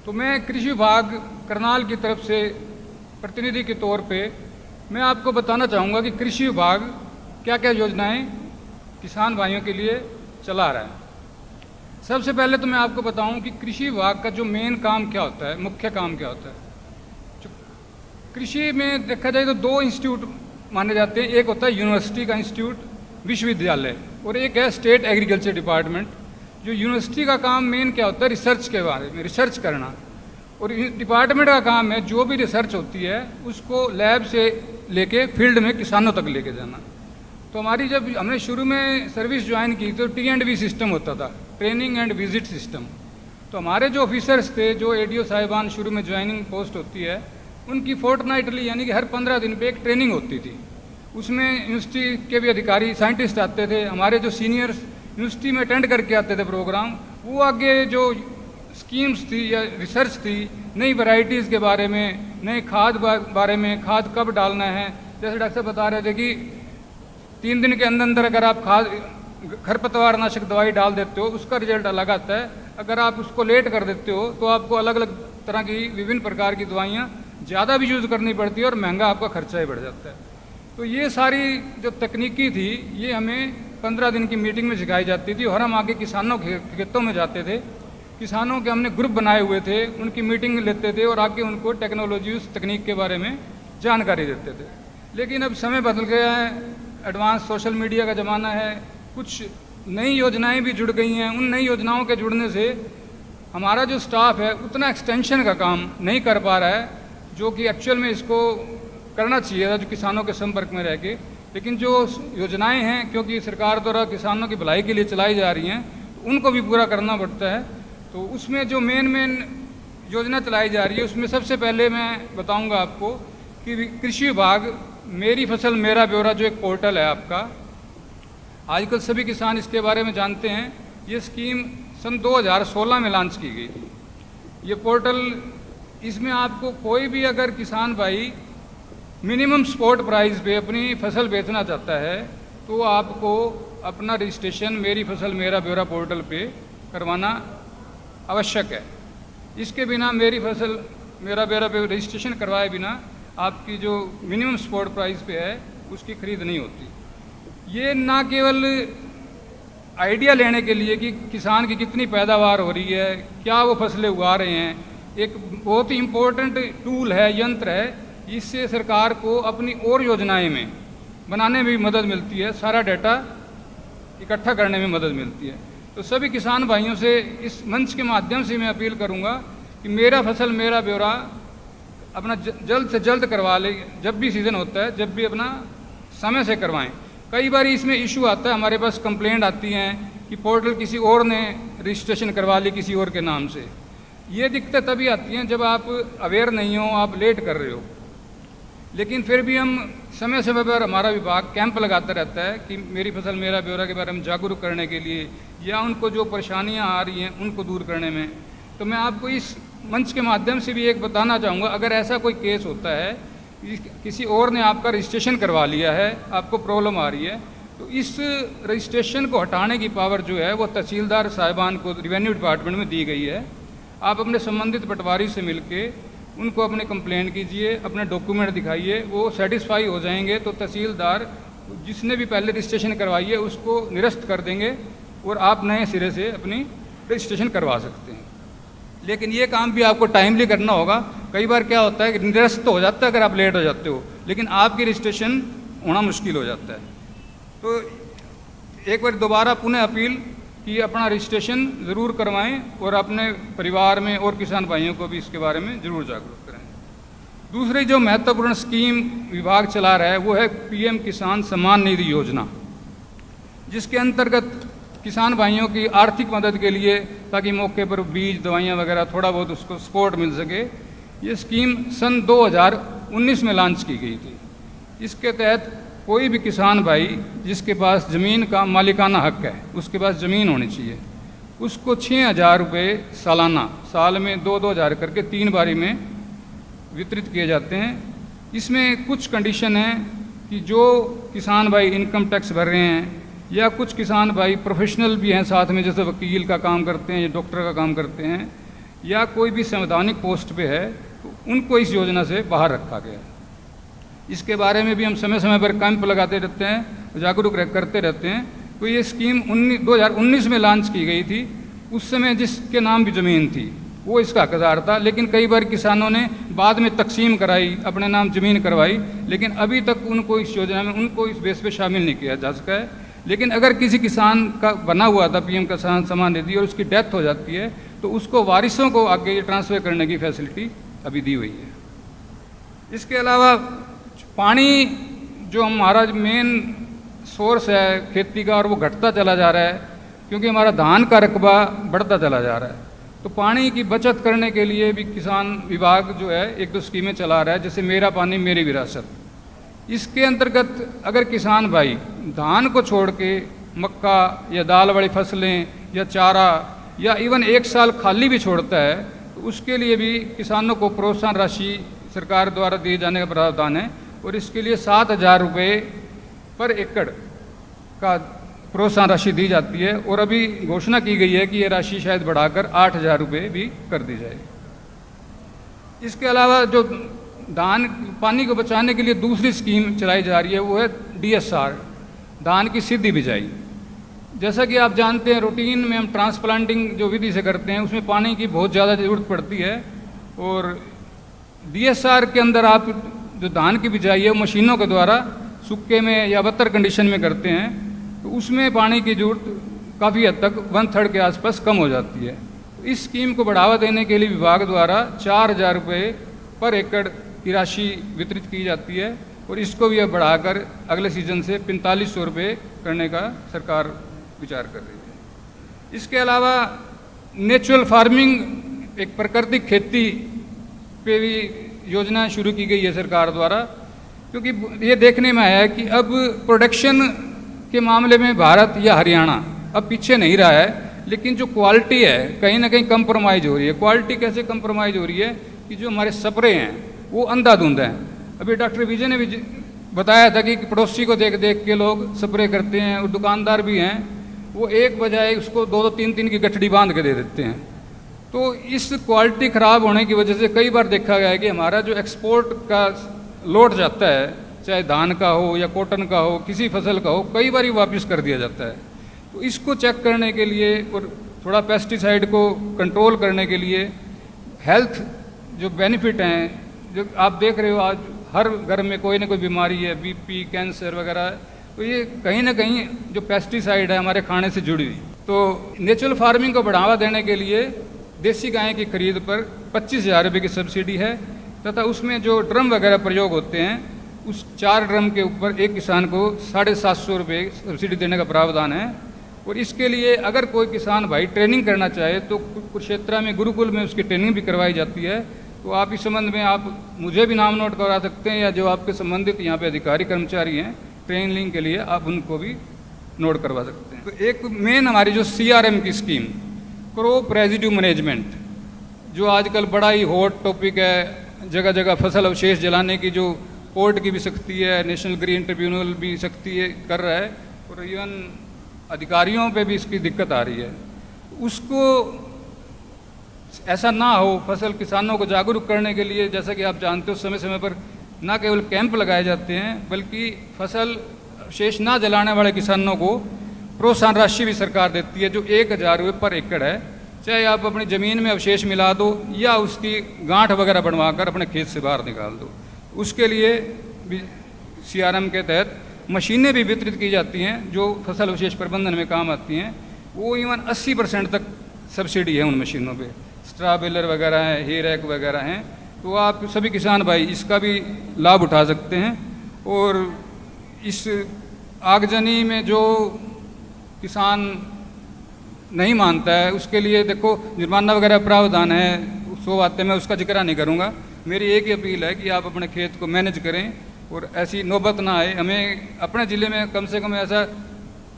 तो मैं कृषि विभाग करनाल की तरफ से प्रतिनिधि के तौर पे मैं आपको बताना चाहूँगा कि कृषि विभाग क्या क्या योजनाएं किसान भाइयों के लिए चला रहा है। सबसे पहले तो मैं आपको बताऊं कि कृषि विभाग का जो मेन काम क्या होता है, मुख्य काम क्या होता है। जो कृषि में देखा जाए तो दो इंस्टीट्यूट माने जाते हैं, एक होता है यूनिवर्सिटी का इंस्टीट्यूट, विश्वविद्यालय, और एक है स्टेट एग्रीकल्चर डिपार्टमेंट। जो यूनिवर्सिटी का काम मेन क्या होता है, रिसर्च के बारे में, रिसर्च करना, और डिपार्टमेंट का काम है जो भी रिसर्च होती है उसको लैब से लेके फील्ड में किसानों तक लेके जाना। तो हमारी जब हमने शुरू में सर्विस ज्वाइन की तो T&V सिस्टम होता था, ट्रेनिंग एंड विजिट सिस्टम। तो हमारे जो ऑफिसर्स थे, जो ADO साहिबान शुरू में ज्वाइनिंग पोस्ट होती है, उनकी फोर्टनाइटली यानी कि हर 15 दिन पे एक ट्रेनिंग होती थी। उसमें यूनिवर्सिटी के भी अधिकारी, साइंटिस्ट आते थे, हमारे जो सीनियर्स यूनिवर्सिटी में अटेंड करके आते थे प्रोग्राम, वो आगे जो स्कीम्स थी या रिसर्च थी, नई वैरायटीज़ के बारे में, नए खाद बारे में, खाद कब डालना है। जैसे डॉक्टर साहब बता रहे थे कि 3 दिन के अंदर अंदर अगर आप खाद खरपतवार नाशक दवाई डाल देते हो उसका रिजल्ट अलग आता है। अगर आप उसको लेट कर देते हो तो आपको अलग अलग तरह की विभिन्न प्रकार की दवाइयाँ ज़्यादा भी यूज़ करनी पड़ती है और महंगा आपका खर्चा ही बढ़ जाता है। तो ये सारी जो तकनीकी थी ये हमें 15 दिन की मीटिंग में सिखाई जाती थी और हम आगे किसानों के खेतों में जाते थे। किसानों के हमने ग्रुप बनाए हुए थे, उनकी मीटिंग लेते थे और आगे उनको टेक्नोलॉजी, उस तकनीक के बारे में जानकारी देते थे। लेकिन अब समय बदल गया है, एडवांस सोशल मीडिया का ज़माना है, कुछ नई योजनाएं भी जुड़ गई हैं। उन नई योजनाओं के जुड़ने से हमारा जो स्टाफ है उतना एक्सटेंशन का काम नहीं कर पा रहा है जो कि एक्चुअल में इसको करना चाहिए था, जो किसानों के संपर्क में रह के। लेकिन जो योजनाएं हैं, क्योंकि सरकार द्वारा किसानों की भलाई के लिए चलाई जा रही हैं, तो उनको भी पूरा करना पड़ता है। तो उसमें जो मेन योजना चलाई जा रही है उसमें सबसे पहले मैं बताऊंगा आपको कि कृषि विभाग मेरी फसल मेरा ब्यौरा जो एक पोर्टल है आपका, आजकल सभी किसान इसके बारे में जानते हैं। ये स्कीम सन 2016 में लॉन्च की गई थी। ये पोर्टल, इसमें आपको कोई भी अगर किसान भाई मिनिमम स्पॉट प्राइस पे अपनी फसल बेचना चाहता है तो आपको अपना रजिस्ट्रेशन मेरी फसल मेरा ब्यौरा पोर्टल पे करवाना आवश्यक है। इसके बिना मेरी फसल मेरा ब्यौरा पे रजिस्ट्रेशन करवाए बिना आपकी जो मिनिमम स्पॉट प्राइस पे है उसकी खरीद नहीं होती। ये ना केवल आइडिया लेने के लिए कि किसान की कितनी पैदावार हो रही है, क्या वो फसलें उगा रहे हैं, एक बहुत ही इम्पोर्टेंट टूल है, यंत्र है। इससे सरकार को अपनी और योजनाएं में बनाने में भी मदद मिलती है, सारा डाटा इकट्ठा करने में मदद मिलती है। तो सभी किसान भाइयों से इस मंच के माध्यम से मैं अपील करूंगा कि मेरा फसल मेरा ब्यौरा अपना जल्द से जल्द करवा ले। जब भी सीज़न होता है, जब भी अपना समय से करवाएं। कई बार इसमें इशू आता है, हमारे पास कंप्लेंट आती हैं कि पोर्टल किसी और ने रजिस्ट्रेशन करवा ली किसी और के नाम से। ये दिक्कतें तभी आती हैं जब आप अवेयर नहीं हो, आप लेट कर रहे हो। लेकिन फिर भी हम समय समय पर हमारा विभाग कैंप लगाता रहता है कि मेरी फसल मेरा ब्यौरा के बारे में जागरूक करने के लिए या उनको जो परेशानियां आ रही हैं उनको दूर करने में। तो मैं आपको इस मंच के माध्यम से भी एक बताना चाहूँगा, अगर ऐसा कोई केस होता है, किसी और ने आपका रजिस्ट्रेशन करवा लिया है, आपको प्रॉब्लम आ रही है, तो इस रजिस्ट्रेशन को हटाने की पावर जो है वो तहसीलदार साहिबान को रेवेन्यू डिपार्टमेंट में दी गई है। आप अपने संबंधित पटवारी से मिलके उनको अपने कंप्लेंट कीजिए, अपने डॉक्यूमेंट दिखाइए, वो सेटिस्फाई हो जाएंगे तो तहसीलदार जिसने भी पहले रजिस्ट्रेशन करवाई है उसको निरस्त कर देंगे और आप नए सिरे से अपनी रजिस्ट्रेशन करवा सकते हैं। लेकिन ये काम भी आपको टाइमली करना होगा। कई बार क्या होता है कि निरस्त तो हो जाता है अगर आप लेट हो जाते हो, लेकिन आपकी रजिस्ट्रेशन होना मुश्किल हो जाता है। तो एक बार दोबारा पुनः अपील कि अपना रजिस्ट्रेशन ज़रूर करवाएं और अपने परिवार में और किसान भाइयों को भी इसके बारे में ज़रूर जागरूक करें। दूसरी जो महत्वपूर्ण स्कीम विभाग चला रहा है वो है PM किसान सम्मान निधि योजना, जिसके अंतर्गत किसान भाइयों की आर्थिक मदद के लिए, ताकि मौके पर बीज दवाइयाँ वगैरह थोड़ा बहुत उसको सपोर्ट मिल सके, ये स्कीम सन 2019 में लॉन्च की गई थी। इसके तहत कोई भी किसान भाई जिसके पास ज़मीन का मालिकाना हक है, उसके पास ज़मीन होनी चाहिए, उसको 6,000 रुपये सालाना, साल में 2-2 हज़ार करके 3 बारी में वितरित किए जाते हैं। इसमें कुछ कंडीशन है कि जो किसान भाई इनकम टैक्स भर रहे हैं या कुछ किसान भाई प्रोफेशनल भी हैं साथ में, जैसे वकील का काम करते हैं या डॉक्टर का काम करते हैं, या कोई भी संवैधानिक पोस्ट पे है तो उनको इस योजना से बाहर रखा गया है। इसके बारे में भी हम समय समय पर कैंप लगाते रहते हैं, जागरूक करते रहते हैं। तो ये स्कीम 2019 में लॉन्च की गई थी। उस समय जिसके नाम भी ज़मीन थी वो इसका हकदार था, लेकिन कई बार किसानों ने बाद में तकसीम कराई, अपने नाम ज़मीन करवाई, लेकिन अभी तक उनको इस योजना में उनको इस बेस पे शामिल नहीं किया जा सका है। लेकिन अगर किसी किसान का बना हुआ था पीएम किसान सम्मान निधि और उसकी डेथ हो जाती है तो उसको वारिसों को आगे ट्रांसफ़र करने की फैसिलिटी अभी दी हुई है। इसके अलावा पानी जो हमारा मेन सोर्स है खेती का और वो घटता चला जा रहा है, क्योंकि हमारा धान का रकबा बढ़ता चला जा रहा है। तो पानी की बचत करने के लिए भी किसान विभाग जो है एक दो स्कीमें चला रहा है, जैसे मेरा पानी मेरी विरासत। इसके अंतर्गत अगर किसान भाई धान को छोड़ के मक्का या दाल वाली फसलें या चारा या इवन एक साल खाली भी छोड़ता है तो उसके लिए भी किसानों को प्रोत्साहन राशि सरकार द्वारा दिए जाने का प्रावधान है। और इसके लिए 7,000 रुपये पर एकड़ का प्रोत्साहन राशि दी जाती है और अभी घोषणा की गई है कि ये राशि शायद बढ़ाकर 8,000 रुपये भी कर दी जाए। इसके अलावा जो धान पानी को बचाने के लिए दूसरी स्कीम चलाई जा रही है वो है DSR, धान की सीधी बिजाई। जैसा कि आप जानते हैं रूटीन में हम ट्रांसप्लांटिंग जो विधि से करते हैं उसमें पानी की बहुत ज़्यादा ज़रूरत पड़ती है, और DSR के अंदर आप जो धान की बिजाई है मशीनों के द्वारा सूखे में या बत्तर कंडीशन में करते हैं तो उसमें पानी की जरूरत काफ़ी हद तक 1/3 के आसपास कम हो जाती है। तो इस स्कीम को बढ़ावा देने के लिए विभाग द्वारा 4,000 रुपये पर एकड़ की राशि वितरित की जाती है और इसको भी अब बढ़ाकर अगले सीजन से 4500 रुपये करने का सरकार विचार कर रही है। इसके अलावा नेचुरल फार्मिंग एक प्राकृतिक खेती पे भी योजना शुरू की गई है सरकार द्वारा, क्योंकि ये देखने में आया है कि अब प्रोडक्शन के मामले में भारत या हरियाणा अब पीछे नहीं रहा है, लेकिन जो क्वालिटी है कहीं ना कहीं कंप्रोमाइज़ हो रही है। क्वालिटी कैसे कंप्रोमाइज़ हो रही है कि जो हमारे स्प्रे हैं वो अंधाधुंध हैं। अभी डॉक्टर विजय ने भी बताया था कि पड़ोसी को देख देख के लोग स्प्रे करते हैं, और दुकानदार भी हैं वो एक बजाय उसको 2-2 3-3 की गठड़ी बांध के दे देते हैं। तो इस क्वालिटी ख़राब होने की वजह से कई बार देखा गया है कि हमारा जो एक्सपोर्ट का लोड जाता है, चाहे धान का हो या कॉटन का हो, किसी फसल का हो, कई बार ही वापस कर दिया जाता है। तो इसको चेक करने के लिए और थोड़ा पेस्टिसाइड को कंट्रोल करने के लिए हेल्थ जो बेनिफिट हैं, जो आप देख रहे हो आज हर घर में कोई ना कोई बीमारी है, BP, कैंसर वगैरह, तो ये कहीं ना कहीं जो पेस्टिसाइड है हमारे खाने से जुड़ी हुई। तो नेचुरल फार्मिंग को बढ़ावा देने के लिए देसी गाय की खरीद पर 25,000 रुपये की सब्सिडी है, तथा उसमें जो ड्रम वगैरह प्रयोग होते हैं उस 4 ड्रम के ऊपर एक किसान को 750 रुपये सब्सिडी देने का प्रावधान है। और इसके लिए अगर कोई किसान भाई ट्रेनिंग करना चाहे तो कुरुक्षेत्र में गुरुकुल में उसकी ट्रेनिंग भी करवाई जाती है। तो आप इस संबंध में आप मुझे भी नाम नोट करवा सकते हैं, या जो आपके संबंधित यहाँ पे अधिकारी कर्मचारी हैं ट्रेनिंग के लिए आप उनको भी नोट करवा सकते हैं। तो एक मेन हमारी जो CRM की स्कीम क्रॉप रेजिड्यू मैनेजमेंट, जो आजकल बड़ा ही हॉट टॉपिक है, जगह जगह फसल अवशेष जलाने की जो कोर्ट की भी सख्ती है, नेशनल ग्रीन ट्रिब्यूनल भी सख्ती कर रहा है, और इवन अधिकारियों पे भी इसकी दिक्कत आ रही है। उसको ऐसा ना हो, फसल किसानों को जागरूक करने के लिए जैसा कि आप जानते हो समय समय पर न केवल कैंप लगाए जाते हैं बल्कि फसल अवशेष ना जलाने वाले किसानों को प्रोत्साहन राशि भी सरकार देती है, जो 1,000 रुपये पर एकड़ है। चाहे आप अपनी ज़मीन में अवशेष मिला दो या उसकी गांठ वगैरह बनवाकर अपने खेत से बाहर निकाल दो। उसके लिए भी CRM के तहत मशीनें भी वितरित की जाती हैं जो फसल अवशेष प्रबंधन में काम आती हैं। वो इवन 80% तक सब्सिडी है उन मशीनों पे, स्ट्रा बेलर वगैरह हैं, हे रैक वगैरह हैं। तो आप सभी किसान भाई इसका भी लाभ उठा सकते हैं। और इस आगजनी में जो किसान नहीं मानता है उसके लिए देखो जुर्माना वगैरह प्रावधान है, सो बातें मैं उसका जिक्र नहीं करूँगा। मेरी एक ही अपील है कि आप अपने खेत को मैनेज करें और ऐसी नौबत ना आए। हमें अपने ज़िले में कम से कम ऐसा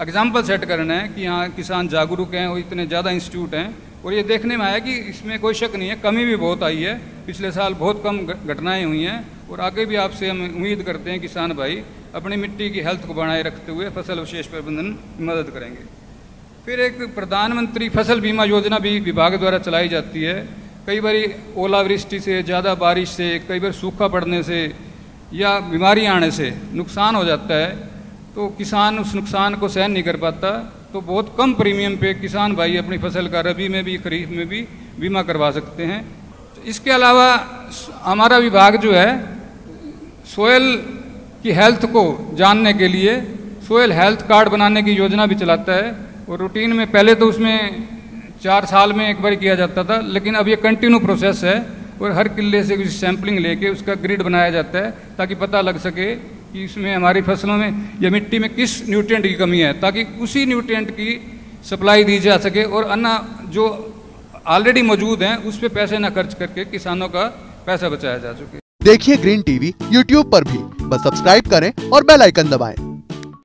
एग्जाम्पल सेट करना है कि यहाँ किसान जागरूक हैं और इतने ज़्यादा इंस्टीट्यूट हैं। और ये देखने में आया कि इसमें कोई शक नहीं है, कमी भी बहुत आई है, पिछले साल बहुत कम घटनाएँ हुई हैं। और आगे भी आपसे हम उम्मीद करते हैं किसान भाई अपनी मिट्टी की हेल्थ को बनाए रखते हुए फसल अवशेष प्रबंधन में मदद करेंगे। फिर एक प्रधानमंत्री फसल बीमा योजना भी विभाग द्वारा चलाई जाती है, कई बार ओलावृष्टि से, ज़्यादा बारिश से, कई बार सूखा पड़ने से या बीमारी आने से नुकसान हो जाता है, तो किसान उस नुकसान को सहन नहीं कर पाता, तो बहुत कम प्रीमियम पे किसान भाई अपनी फसल का रबी में भी खरीफ में भी बीमा करवा सकते हैं। इसके अलावा हमारा विभाग जो है सोयल की हेल्थ को जानने के लिए सोयल हेल्थ कार्ड बनाने की योजना भी चलाता है। और रूटीन में पहले तो उसमें 4 साल में एक बार किया जाता था, लेकिन अब ये कंटिन्यू प्रोसेस है और हर किले से कुछ सैंपलिंग लेके उसका ग्रिड बनाया जाता है ताकि पता लग सके कि इसमें हमारी फसलों में या मिट्टी में किस न्यूट्रिएंट की कमी है, ताकि उसी न्यूट्रिएंट की सप्लाई दी जा सके और अन्य जो ऑलरेडी मौजूद हैं उस पर पैसे न खर्च करके किसानों का पैसा बचाया जा सके। देखिए ग्रीन टीवी यूट्यूब पर भी, बस सब्सक्राइब करें और बेल आइकन दबाएं।